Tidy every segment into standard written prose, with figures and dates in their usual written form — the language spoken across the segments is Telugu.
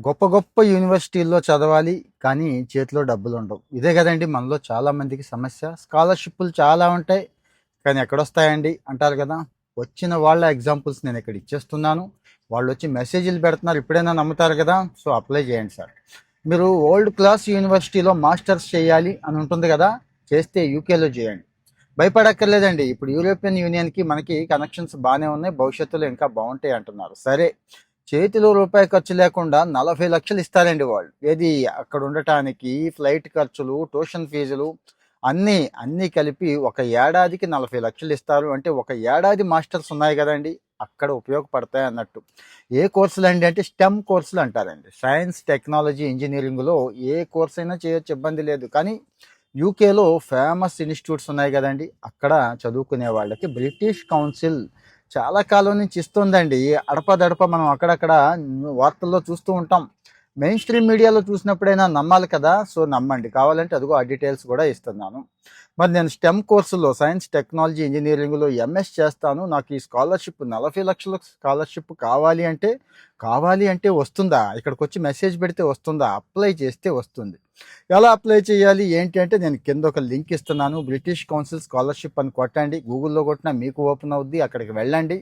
గొప్ప గొప్ప యూనివర్సిటీల్లో చదవాలి కానీ చేతిలో డబ్బులు ఉండవు. ఇదే కదండి మనలో చాలా మందికి సమస్య. స్కాలర్షిప్లు చాలా ఉంటాయి కానీ ఎక్కడొస్తాయండి అంటారు కదా. వచ్చిన వాళ్ళ ఎగ్జాంపుల్స్ నేను ఇక్కడ ఇచ్చేస్తున్నాను. వాళ్ళు వచ్చి మెసేజ్లు పెడుతున్నారు, ఇప్పుడైనా నమ్ముతారు కదా. సో అప్లై చేయండి సార్. మీరు వరల్డ్ క్లాస్ యూనివర్సిటీలో మాస్టర్స్ చేయాలి అని ఉంటుంది కదా, చేస్తే యూకేలో చేయండి. భయపడక్కర్లేదండి. ఇప్పుడు యూరోపియన్ యూనియన్కి మనకి కనెక్షన్స్ బాగానే ఉన్నాయి, భవిష్యత్తులో ఇంకా బాగుంటాయి అంటున్నారు. సరే, చేతిలో రూపాయి ఖర్చు లేకుండా 40 లక్షలు ఇస్తారండి వాళ్ళు. ఏది అక్కడ ఉండటానికి, ఫ్లైట్ ఖర్చులు, ట్యూషన్ ఫీజులు అన్నీ అన్నీ కలిపి ఒక ఏడాదికి 40 లక్షలు ఇస్తారు. అంటే ఒక ఏడాది మాస్టర్స్ ఉన్నాయి కదండి, అక్కడ ఉపయోగపడతాయి అన్నట్టు. ఏ కోర్సులు అండి అంటే స్టెమ్ కోర్సులు అంటారండి. సైన్స్, టెక్నాలజీ, ఇంజనీరింగ్లో ఏ కోర్స్ అయినా చేయొచ్చు, ఇబ్బంది లేదు. కానీ యూకేలో ఫేమస్ ఇన్స్టిట్యూట్స్ ఉన్నాయి కదండి, అక్కడ చదువుకునే వాళ్ళకి బ్రిటిష్ కౌన్సిల్ చాలా కాలం నుంచి ఇస్తుందండి. అడపదడప మనం అక్కడక్కడ వార్తల్లో చూస్తూ ఉంటాం. మెయిన్ స్ట్రీమ్ మీడియాలో చూసినప్పుడైనా నమ్మాలి కదా. సో నమ్మండి, కావాలంటే అదిగో ఆ డీటెయిల్స్ కూడా ఇస్తున్నాను. మరి నేను స్టెమ్ కోర్సులో సైన్స్, టెక్నాలజీ, ఇంజనీరింగ్లో ఎంఎస్ చేస్తాను, నాకు ఈ స్కాలర్షిప్ 40 లక్షల స్కాలర్షిప్ కావాలి అంటే వస్తుందా? ఇక్కడికి వచ్చి మెసేజ్ పెడితే వస్తుందా? అప్లై చేస్తే వస్తుంది. ఎలా అప్లై చేయాలి ఏంటి అంటే నేను కింద ఒక లింక్ ఇస్తున్నాను. బ్రిటిష్ కౌన్సిల్ స్కాలర్షిప్ అని కొట్టండి, గూగుల్లో కొట్టినా మీకు ఓపెన్ అవుద్ది. అక్కడికి వెళ్ళండి,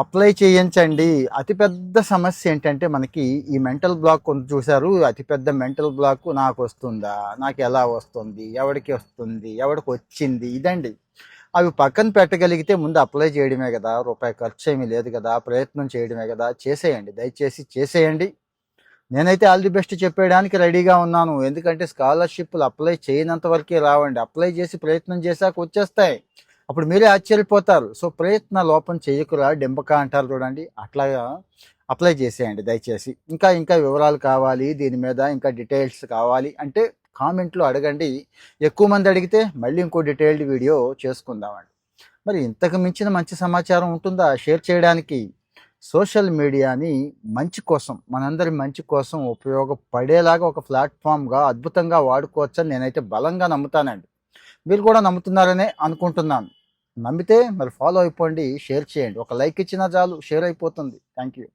అప్లై చేయించండి. అతిపెద్ద సమస్య ఏంటంటే మనకి ఈ మెంటల్ బ్లాక్ కొంత చూశారు. అతిపెద్ద మెంటల్ బ్లాక్, నాకు వస్తుందా, నాకు ఎలా వస్తుంది, ఎవరికి వస్తుంది, ఎవరికి వచ్చింది, ఇదండి. అవి పక్కన పెట్టగలిగితే ముందు అప్లై చేయడమే కదా, రూపాయి ఖర్చు ఏమీ లేదు కదా, ప్రయత్నం చేయడమే కదా. చేసేయండి, దయచేసి చేసేయండి. నేనైతే ఆల్ ది బెస్ట్ చెప్పేయడానికి రెడీగా ఉన్నాను. ఎందుకంటే స్కాలర్షిప్లు అప్లై చేయనంత వరకే రావండి, అప్లై చేసి ప్రయత్నం చేశాక వచ్చేస్తాయి. అప్పుడు మీరే ఆశ్చర్యపోతారు. సో ప్రయత్న లోపం చేయకురా డెంబక అంటారు చూడండి, అట్లాగా అప్లై చేసేయండి దయచేసి. ఇంకా ఇంకా వివరాలు కావాలి దీని మీద, ఇంకా డీటెయిల్స్ కావాలి అంటే కామెంట్లో అడగండి. ఎక్కువ మంది అడిగితే మళ్ళీ ఇంకో డీటెయిల్డ్ వీడియో చేసుకుందామండి. మరి ఇంతకు మించిన మంచి సమాచారం ఉంటుందా షేర్ చేయడానికి? సోషల్ మీడియాని మంచి కోసం, మనందరి మంచి కోసం ఉపయోగపడేలాగా ఒక ప్లాట్ఫామ్గా అద్భుతంగా వాడుకోవచ్చని నేనైతే బలంగా నమ్ముతానండి. మీరు కూడా నమ్ముతున్నారనే అనుకుంటున్నాను. నమ్మితే మరి ఫాలో అయిపోండి, షేర్ చేయండి. ఒక లైక్ ఇచ్చినా చాలు, షేర్ అయిపోతుంది. Thank you.